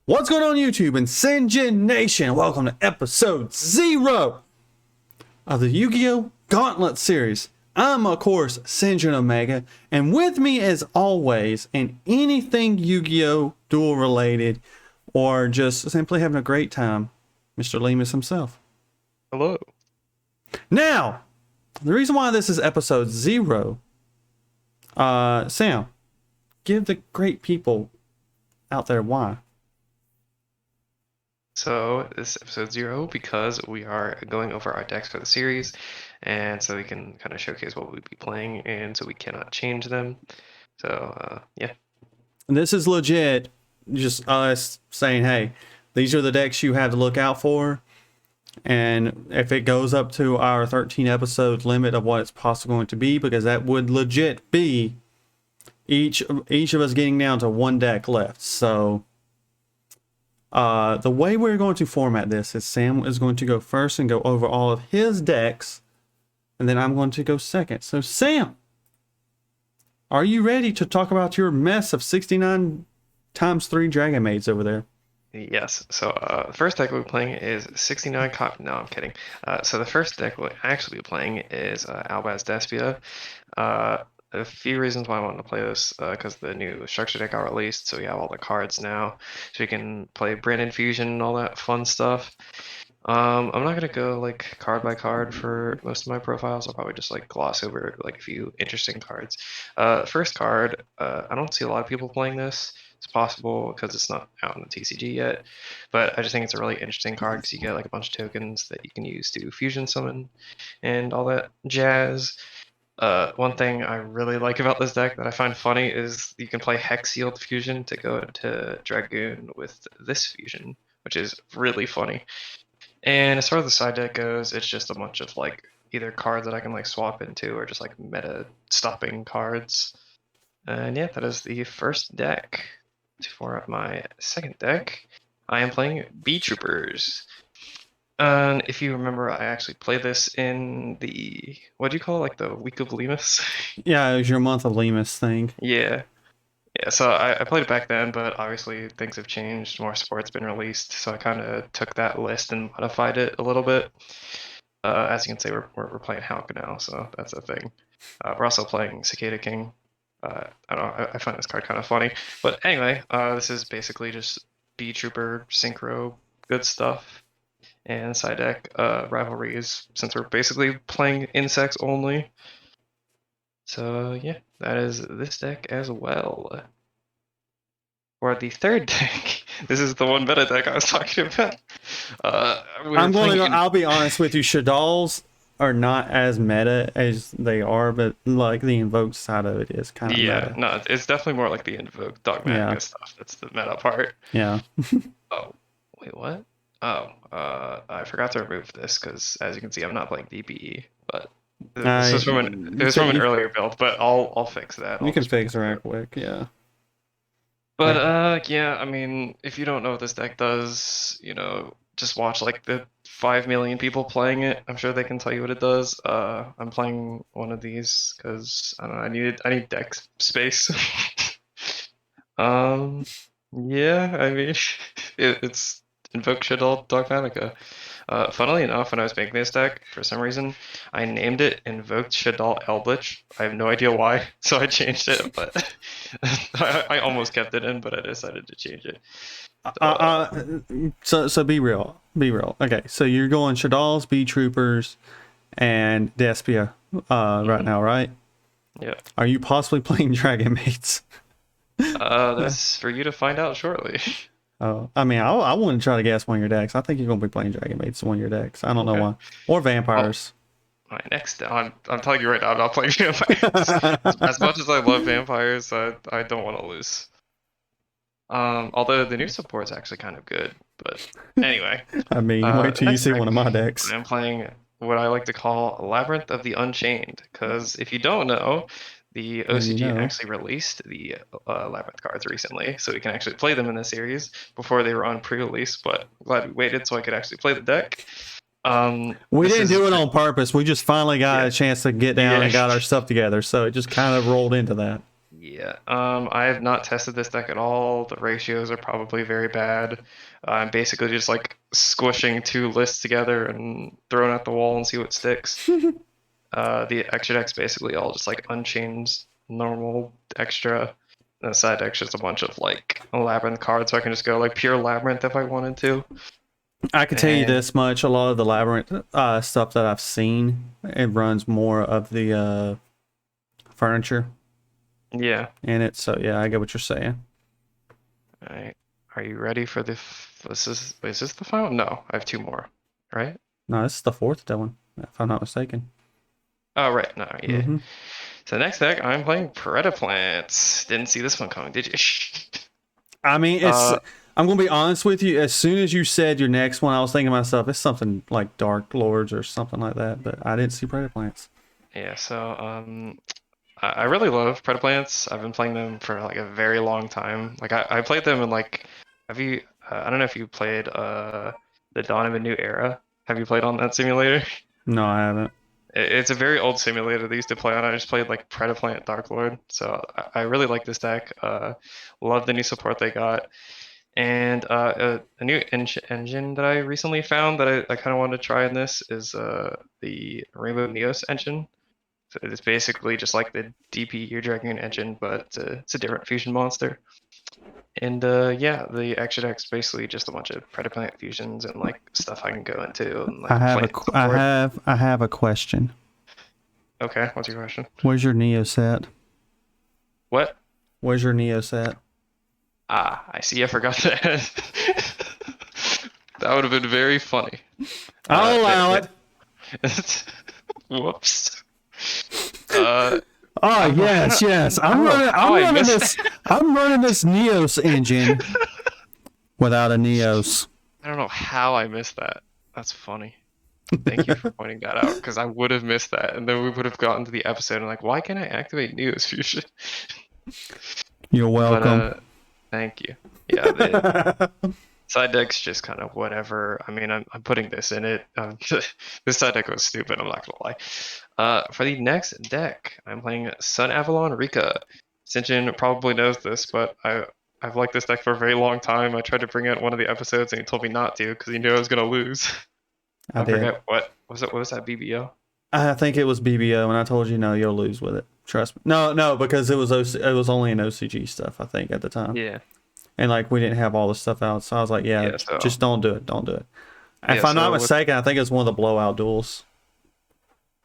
What's going on YouTube and Sinjin Nation? Welcome to episode 0 of the Yu-Gi-Oh! Gauntlet Series. I'm, of course, Sinjin Omega, and with me as always, and anything Yu-Gi-Oh! Duel related, or just simply having a great time, Mr. Leumas himself. Hello. Now, the reason why this is episode 0, Sam, give the great people out there why. So this is episode 0 because we are going over our decks for the series, and so we can kind of showcase what we'll be playing, and so we cannot change them. So yeah. And this is legit just us saying, hey, these are the decks you have to look out for. And if it goes up to our 13 episode limit of what it's possibly going to be, because that would legit be each of us getting down to one deck left. So the way we're going to format this is Sam is going to go first and go over all of his decks, and then I'm going to go second. So Sam, are you ready to talk about your mess of 69 times 3 Dragon Maids over there? Yes. So the first deck we'll be playing is 69 cop. No, I'm kidding. So the first deck we'll actually be playing is Albaz Despia. A few reasons why I wanted to play this, because the new structure deck got released, so we have all the cards now, so we can play Brand Infusion and all that fun stuff. I'm not gonna go like card by card for most of my profiles. I'll probably just like gloss over like a few interesting cards. First card, I don't see a lot of people playing this. It's possible because it's not out in the TCG yet, but I just think it's a really interesting card because you get like a bunch of tokens that you can use to fusion summon and all that jazz. One thing I really like about this deck that I find funny is you can play Hex Sealed Fusion to go into Dragoon with this fusion, which is really funny. And as far as the side deck goes, it's just a bunch of like either cards that I can like swap into or just like meta stopping cards. And yeah, that is the first deck. For my second deck, I am playing Bee Troopers. And if you remember, I actually played this in the, what do you call it, like the week of Leumas? Yeah, it was your month of Leumas thing. Yeah. Yeah, so I played it back then, but obviously things have changed. More support's been released, so I kind of took that list and modified it a little bit. As you can see, we're playing Halka now, so that's a thing. We're also playing Cicada King. I don't know, I find this card kind of funny. But anyway, this is basically just Bee Trooper, Synchro, good stuff. And side deck rivalries, since we're basically playing insects only. So yeah, that is this deck as well. For the third deck, this is the one meta deck I was talking about. I'll be honest with you, Shaddolls are not as meta as they are, but like the invoked side of it is kind of yeah, meta. no, it's definitely more like the Invoke Dogmatica stuff. That's the meta part. Yeah. Oh, wait, what? Oh, I forgot to remove this because, as you can see, I'm not playing DPE. But this is from an earlier build. But I'll fix that. You can fix it right quick, yeah. But yeah, I mean, if you don't know what this deck does, you know, just watch like the 5 million people playing it. I'm sure they can tell you what it does. I'm playing one of these because I don't know. I need deck space. Yeah, I mean, it's Invoke Shadow Dogmatica. Funnily enough, when I was making this deck, for some reason, I named it Invoked Shaddol Eldritch. I have no idea why, so I changed it, but I almost kept it in, but I decided to change it. So be real. Okay, so you're going Shaddolls, Bee Troopers, and Despia right now, right? Yeah. Are you possibly playing Dragon Maids? That's for you to find out shortly. Oh, I mean, I wouldn't try to guess one of your decks. I think you're going to be playing Dragon Maids one of your decks. I don't know why. Or Vampires. Well, my next, I'm telling you right now, I'm not playing Vampires. As much as I love Vampires, I don't want to lose. Although the new support's actually kind of good, but anyway. I mean, wait till you see one of my decks. I'm playing what I like to call Labyrinth of the Unchained, because if you don't know, the OCG actually released the Labyrinth cards recently, so we can actually play them in the series before they were on pre-release, but I'm glad we waited so I could actually play the deck. We didn't do it on purpose. We just finally got a chance to get down and got our stuff together, so it just kind of rolled into that. Yeah. I have not tested this deck at all. The ratios are probably very bad. I'm basically just like squishing two lists together and throwing at the wall and see what sticks. The extra deck's basically all just like unchanged normal extra. And the side deck's just a bunch of like labyrinth cards, so I can just go like pure labyrinth if I wanted to. I can tell you And this much: a lot of the labyrinth stuff that I've seen, it runs more of the furniture yeah. in it. So yeah, I get what you're saying. All right. Are you ready for the? Is this the final? No, I have two more. Right? No, this is the fourth one, if I'm not mistaken. Oh, right. No, yeah. Mm-hmm. So next deck, I'm playing Predaplants. Didn't see this one coming, did you? I mean, it's. I'm gonna be honest with you. As soon as you said your next one, I was thinking to myself, it's something like Dark Lords or something like that. But I didn't see Predator Plants. Yeah. So I really love Predaplants. I've been playing them for like a very long time. Like I played them in like, have you? I don't know if you played the Dawn of a New Era. Have you played on that simulator? No, I haven't. It's a very old simulator they used to play on. I just played like Predaplant Dark Lord, so I really like this deck. Love the new support they got. And a new engine that I recently found that I kind of wanted to try in this is the Rainbow Neos engine. So it's basically just like the DP Year Dragon engine, but it's a different fusion monster. And yeah, the extra deck's basically just a bunch of Predaplant fusions and like stuff I can go into and like plant support. I have a question. Okay, what's your question? Where's your Neo set? What? Where's your Neo set? Ah, I see. I forgot to add. That would have been very funny. I'll allow it. Whoops. Oh yes. I'm running this Neos engine without a Neos. I don't know how I missed that. That's funny. Thank you for pointing that out, because I would have missed that, and then we would have gotten to the episode and like, why can't I activate Neos fusion? You're welcome. But thank you. Yeah, the side deck's just kind of whatever. I mean, I'm putting this in it. This side deck was stupid, I'm not gonna lie. For the next deck, I'm playing Sun Avalon Rika. Sinjin probably knows this, but I've liked this deck for a very long time. I tried to bring it in one of the episodes, and he told me not to because he knew I was gonna lose. I did. forget what was it. What was that, BBO? I think it was BBO, and I told you no, you'll lose with it. Trust me. No, because it was only an OCG stuff, I think, at the time. Yeah. And like we didn't have all the stuff out, so I was like, so, just don't do it. Don't do it. If I'm not mistaken, I think it's one of the blowout duels.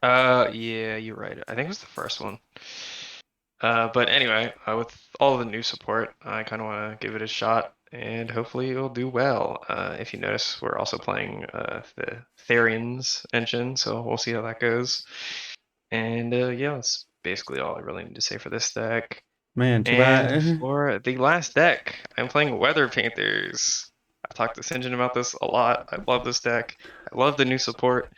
Yeah, you're right. I think it was the first one. But anyway, with all of the new support, I kind of want to give it a shot, and hopefully it'll do well. If you notice, we're also playing the Therian's engine, so we'll see how that goes. And yeah, that's basically all I really need to say for this deck. Man, too And bad. for the last deck, I'm playing Weather Painters. I've talked to Sinjin about this a lot. I love this deck. I love the new support.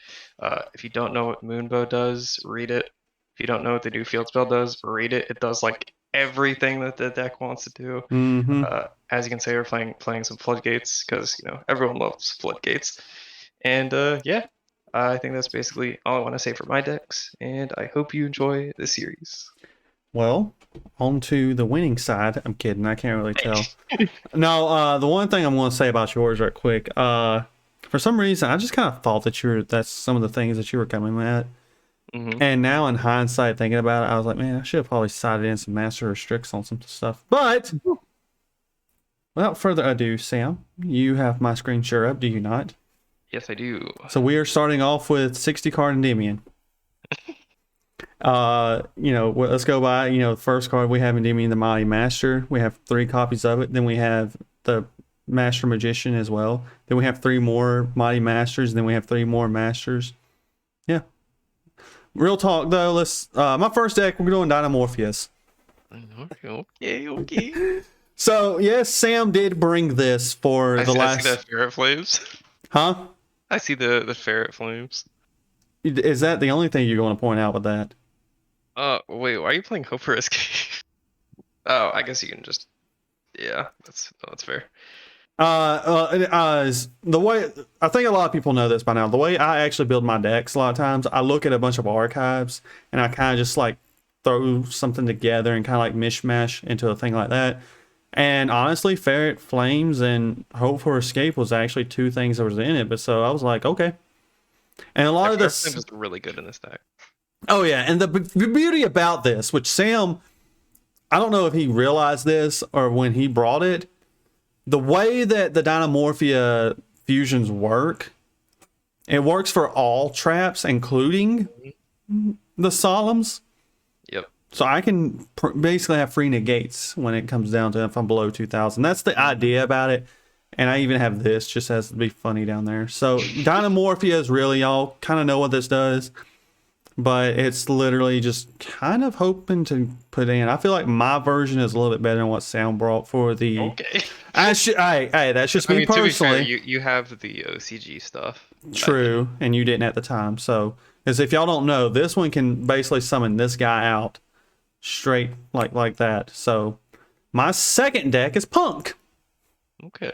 If you don't know what Moonbow does, read it. If you don't know what the new field spell does, read it. It does like everything that the deck wants to do. Mm-hmm. As you can see, we're playing some floodgates because everyone loves floodgates. And yeah, I think that's basically all I want to say for my decks. And I hope you enjoy the series. Well, on to the winning side. I'm kidding. I can't really tell. No, the one thing I'm going to say about yours right quick. For some reason, I just kind of thought that's some of the things that you were coming at. Mm-hmm. And now in hindsight, thinking about it, I was like, man, I should have probably sided in some master restricts on some stuff. But without further ado, Sam, you have my screen share up, do you not? Yes, I do. So we are starting off with 60 card Endymion. Let's go by, the first card we have Endymion the Mighty Master. We have 3 copies of it. Then we have the Master Magician as well. Then we have 3 more Mighty Masters. Then we have 3 more Masters. Yeah. Real talk though, let's my first deck, we're doing Dynamorpheus. Okay. So yes, Sam did bring this for I see the Ferret Flames. Huh? I see the Ferret Flames. Is that the only thing you're going to point out with that? Wait, why are you playing Hope for Escape? Oh, I guess you can just... Yeah, that's fair. The way, I think a lot of people know this by now, the way I actually build my decks, a lot of times I look at a bunch of archives and I kind of just like throw something together and kind of like mishmash into a thing like that. And honestly, Ferret Flames and Hope for Escape was actually two things that was in it. But so I was like, okay. And a lot of this was really good in this deck. Oh yeah, and the beauty about this, which Sam, I don't know if he realized this or when he brought it, the way that the Dynamorphia fusions work, it works for all traps, including the Solemns. Yep. So I can basically have free negates when it comes down to if I'm below 2,000. That's the idea about it. And I even have this just has to be funny down there. So Dynamorphia is really, y'all kind of know what this does. But it's literally just kind of hoping to put in. I feel like my version is a little bit better than what Sam brought for the. Okay. Hey, that's just me personally. To be fair, you have the OCG stuff. True, and you didn't at the time. So, as if y'all don't know, this one can basically summon this guy out straight like that. So, my second deck is Punk. Okay.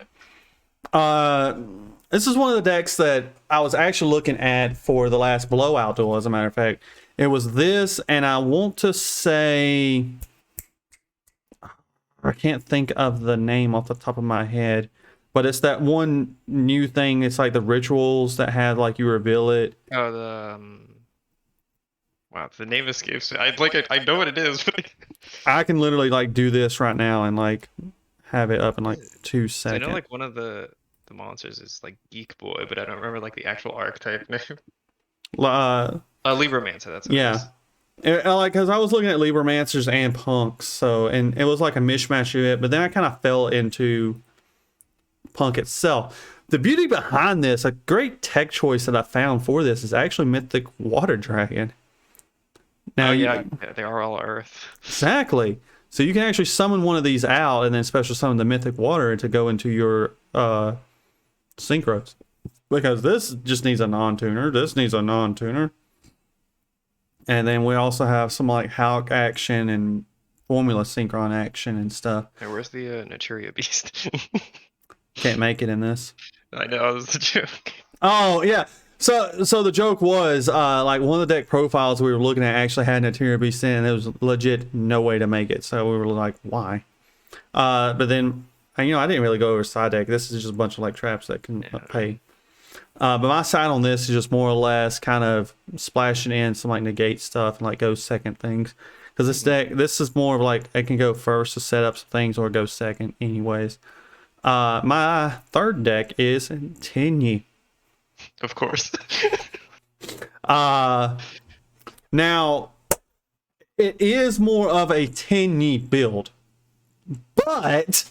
This is one of the decks that I was actually looking at for the last blowout duel, as a matter of fact. It was this, and I want to say... I can't think of the name off the top of my head, but it's that one new thing. It's like the rituals that had, like, you reveal it. Oh, wow, the name escapes me. I know what it is, but... I can literally, like, do this right now and, like, have it up in, like, 2 seconds. I know, like, one of the monsters is like Geek Boy, but I don't remember like the actual archetype name. Libromancer, that's what yeah. Like, because I was looking at Libromancers and Punks, and it was like a mishmash of it, but then I kind of fell into Punk itself. The beauty behind this, a great tech choice that I found for this is actually Mythic Water Dragon. Now, yeah, they are all Earth. Exactly. So you can actually summon one of these out and then special summon the Mythic Water to go into your synchros, because this just needs a non-tuner, this needs a non-tuner, and then we also have some like Hulk action and Formula Synchron action and stuff. Hey, where's the Naturia Beast? Can't make it in this. I know, it was a joke. Oh yeah, so the joke was like one of the deck profiles we were looking at actually had Naturia Beast in, and there was legit no way to make it, so we were like, why? But then I didn't really go over side deck. This is just a bunch of like traps that can pay. But my side on this is just more or less kind of splashing in some like negate stuff and like go second things. Because this deck, this is more of like it can go first to set up some things or go second anyways. My third deck is Tenyi. Of course. Now, it is more of a Tenyi build. But,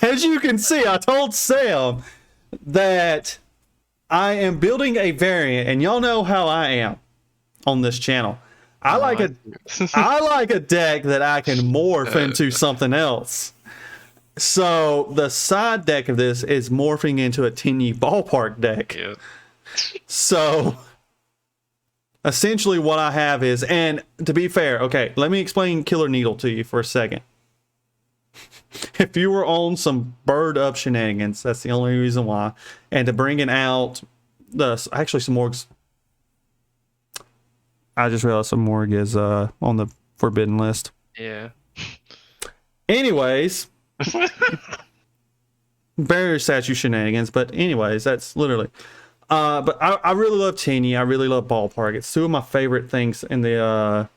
as you can see, I told Sam that I am building a variant, and y'all know how I am on this channel. I like a deck that I can morph into something else. So, the side deck of this is morphing into a Tenyi ballpark deck. Yeah. So, essentially what I have is, and to be fair, okay, let me explain Killer Needle to you for a second. If you were on some bird up shenanigans, that's the only reason why. And to bringing out actually some Morgs. I just realized some Morg is on the forbidden list. Yeah. Anyways, barrier statue shenanigans, but anyways, that's literally. But I really love Tenyi. I really love Ballpark. It's two of my favorite things in the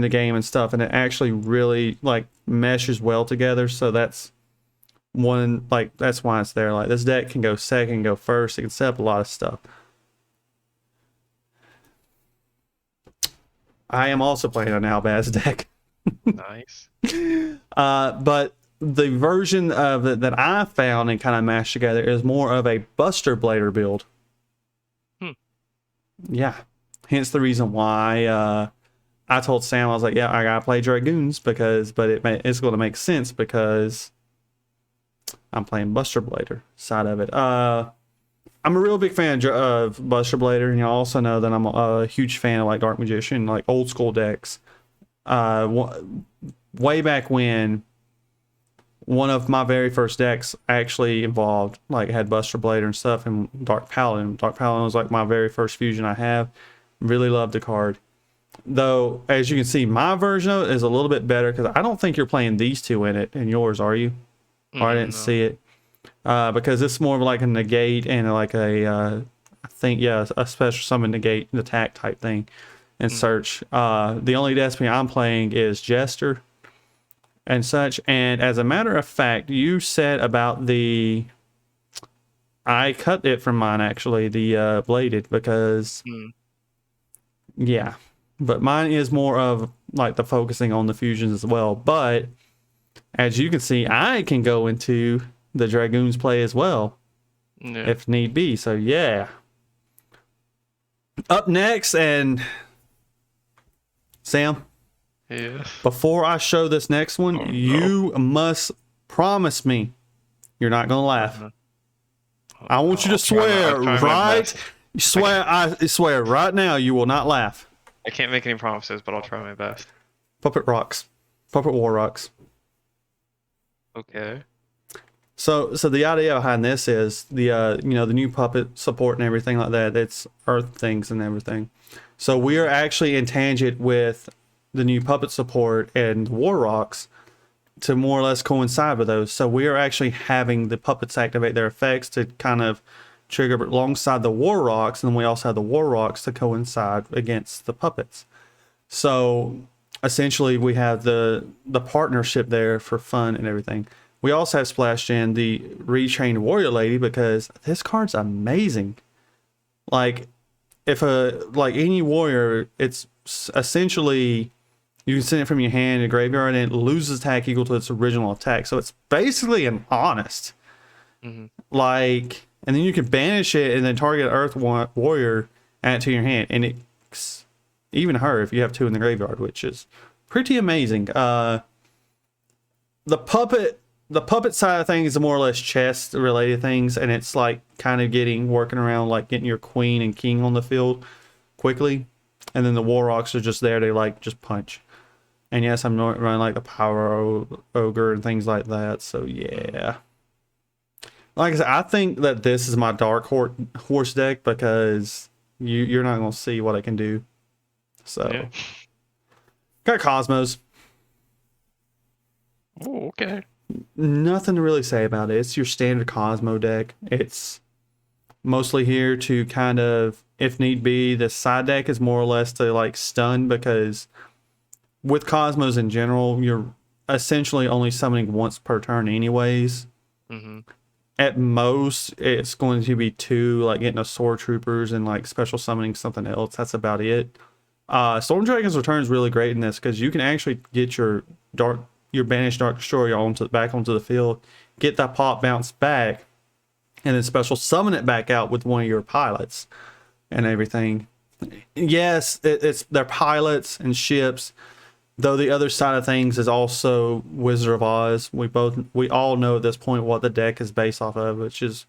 game and stuff, and it actually really like meshes well together. So that's one, like, that's why it's there. Like, this deck can go second, go first. It can set up a lot of stuff. I am also playing an Albaz deck. Nice. But the version of it that I found and kind of mashed together is more of a Buster Blader build. Yeah. Hence the reason why I told Sam, I was like, yeah, I gotta play Dragoons but it's going to make sense because I'm playing Buster Blader side of it. I'm a real big fan of Buster Blader, and you also know that I'm a huge fan of like Dark Magician, like old school decks. Way back when, one of my very first decks actually involved, like, had Buster Blader and stuff, and Dark Paladin. Dark Paladin was like my very first fusion I have. Really loved the card. Though, as you can see, my version of it is a little bit better because I don't think you're playing these two in it. In yours, are you? Or I didn't No. see it. Because it's more of like a negate and like I think, yeah, a special summon negate and attack type thing in search. The only destiny I'm playing is Jester and such. And as a matter of fact, you said about the. I cut it from mine actually, the bladed, because yeah, but mine is more of like the focusing on the fusions as well. But as you can see, I can go into the Dragoons play as well Yeah. if need be. So yeah. Up next, and Sam, Yeah. before I show this next one, Oh, no. you must promise me you're not gonna laugh. I want you to swear, right? I swear right now you will not laugh. I can't make any promises, but I'll try my best. Puppet rocks, puppet war rocks. Okay. So the idea behind this is the the new puppet support and everything like that. It's Earth things and everything. So we are actually in tangent with the new puppet support and War Rocks to more or less coincide with those. So we are actually having the puppets activate their effects to kind of trigger alongside the War Rocks, and we also have the War Rocks to coincide against the puppets. So essentially we have the partnership there for fun and everything. We also have splashed in the retrained warrior lady because this card's amazing. Like if any warrior, it's essentially you can send it from your hand to graveyard and it loses attack equal to its original attack. So it's basically an honest. Like, and then you can banish it and then target Earth warrior, add it to your hand, and it's even her if you have two in the graveyard, which is pretty amazing. The puppet side of things is more or less chest related things, and it's like kind of working around like getting your queen and king on the field quickly, and then the war rocks are just there to like just punch. And yes, I'm not running like the power ogre and things like that. So yeah, like I said, I think that this is my dark horse deck because you're not gonna see what I can do. So Yeah. got Cosmos. Oh, okay. Nothing to really say about it. It's your standard Cosmo deck. It's mostly here to kind of, if need be, the side deck is more or less to like stun, because with Cosmos in general, you're essentially only summoning once per turn anyways. At most, it's going to be two, like getting a Sword Troopers and like special summoning something else. That's about it. Storm Dragon's Return is really great in this because you can actually get your banished Dark Destroyer back onto the field, get that pop bounce back, and then special summon it back out with one of your pilots and everything. Yes, it's their pilots and ships, though the other side of things is also Wizard of Oz. We all know at this point what the deck is based off of, which is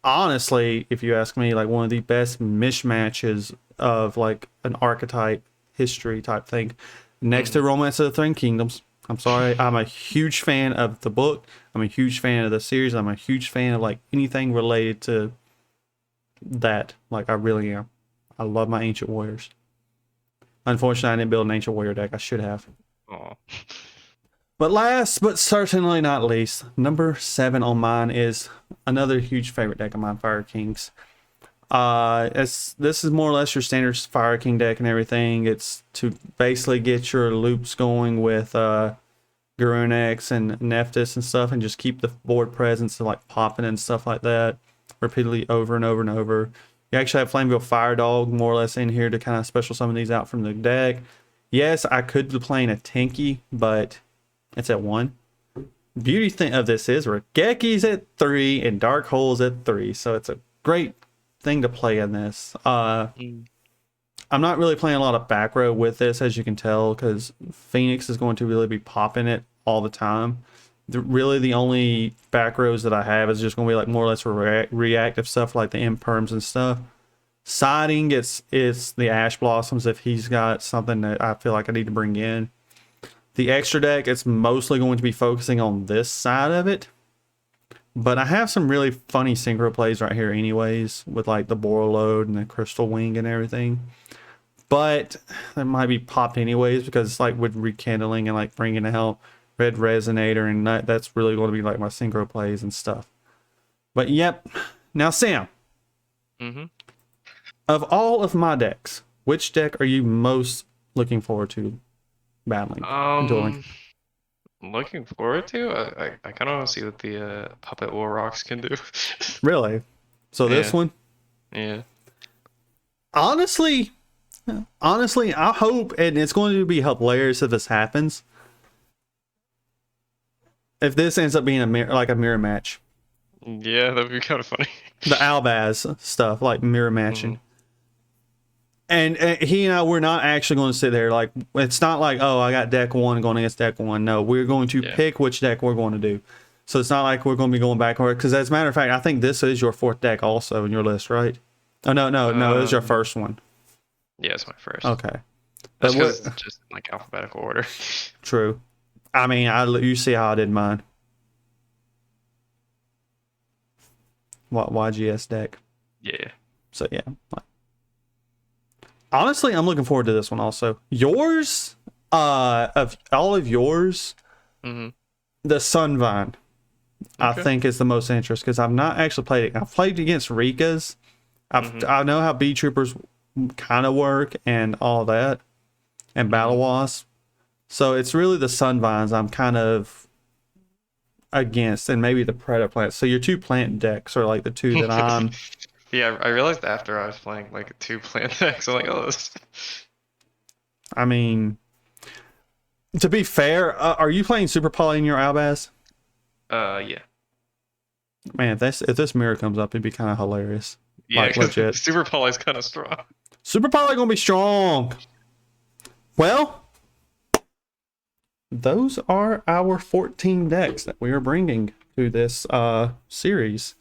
honestly, if you ask me, like one of the best mishmatches of like an archetype history type thing, next to Romance of the Three Kingdoms. I'm sorry, I'm a huge fan of the book. I'm a huge fan of the series. I'm a huge fan of like anything related to that. Like I really am. I love my Ancient Warriors. Unfortunately, I didn't build an Ancient Warrior deck. I should have. Aw. But last but certainly not least, number 7 on mine is another huge favorite deck of mine, Fire Kings. This is more or less your standard Fire King deck and everything. It's to basically get your loops going with Garunex and Nephthys and stuff, and just keep the board presence like popping and stuff like that repeatedly over and over and over. You actually have Flameville Fire Dog more or less in here to kind of special summon these out from the deck. Yes, I could be playing a Tinky, but it's at 1. Beauty thing of this is Rageki's at 3 and Dark Hole's at 3, so it's a great thing to play in this. I'm not really playing a lot of back row with this, as you can tell, because Phoenix is going to really be popping it all the time. Really the only back rows that I have is just going to be like more or less reactive stuff like the Imperms and stuff. Siding, it's the Ash Blossoms if he's got something that I feel like I need to bring in. The extra deck, it's mostly going to be focusing on this side of it. But I have some really funny synchro plays right here anyways, with like the Borreload and the Crystal Wing and everything. but that might be popped anyways because like with rekindling and like bringing out Red Resonator, and that's really going to be like my synchro plays and stuff. But yep. Now, Sam, Mm-hmm. of all of my decks, which deck are you most looking forward to battling, dueling? Looking forward to. I kind of want to see what the Puppet War Rocks can do. Really? So this Yeah, one, yeah. honestly, I hope, and it's going to be hilarious if this happens. If this ends up being a mirror match, Yeah, that'd be kind of funny. the Albaz stuff like mirror matching. Mhm. And he and I, we're not actually going to sit there like it's not like, oh, I got deck one going against deck one. No, we're going to Yeah. pick which deck we're going to do. So it's not like we're going to be going backward. Because as a matter of fact, I think this is your fourth deck also in your list, right? Oh no, it was your first one. Yeah, it's my first. Okay, That's but because it's just in, like alphabetical order. true. I mean, you see how I did mine. What YGS deck? Yeah. So yeah. Honestly, I'm looking forward to this one also. Yours, of all of yours, Mm-hmm. the Sunvine, I Okay. think is the most interest because I've not actually played it. I've played against Rika's. I know how B Troopers kind of work and all that, and Battle Wasp. So it's really the Sunvines I'm kind of against, and maybe the Predator plants. So your two plant decks are like the two that I'm. Yeah, I realized after I was playing like two plant decks, I'm like, oh, this. I mean, to be fair, are you playing Super Poly in your Albaz? Yeah. Man, if this mirror comes up, it'd be kind of hilarious. Yeah, Like because legit. Super Poly's kind of strong. Super Poly gonna be strong. Well, those are our 14 decks that we are bringing to this series.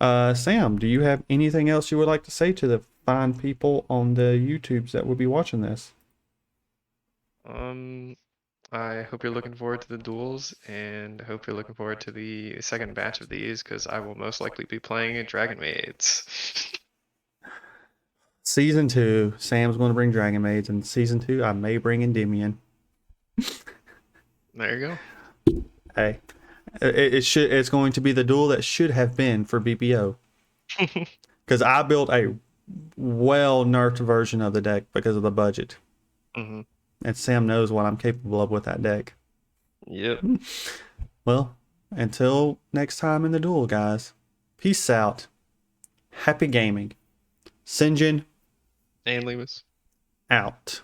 Sam, do you have anything else you would like to say to the fine people on the YouTubes that will be watching this? I hope you're looking forward to the duels, and I hope you're looking forward to the second batch of these, because I will most likely be playing Dragon Maids. Season 2, Sam's going to bring Dragon Maids, and Season 2, I may bring Endymion. There you go. Hey, it's going to be the duel that should have been for BPO. Because I built a well nerfed version of the deck because of the budget. Mm-hmm. And Sam knows what I'm capable of with that deck. Yep. Well, until next time in the duel, guys. Peace out. Happy gaming. Sinjin And Leumas. out.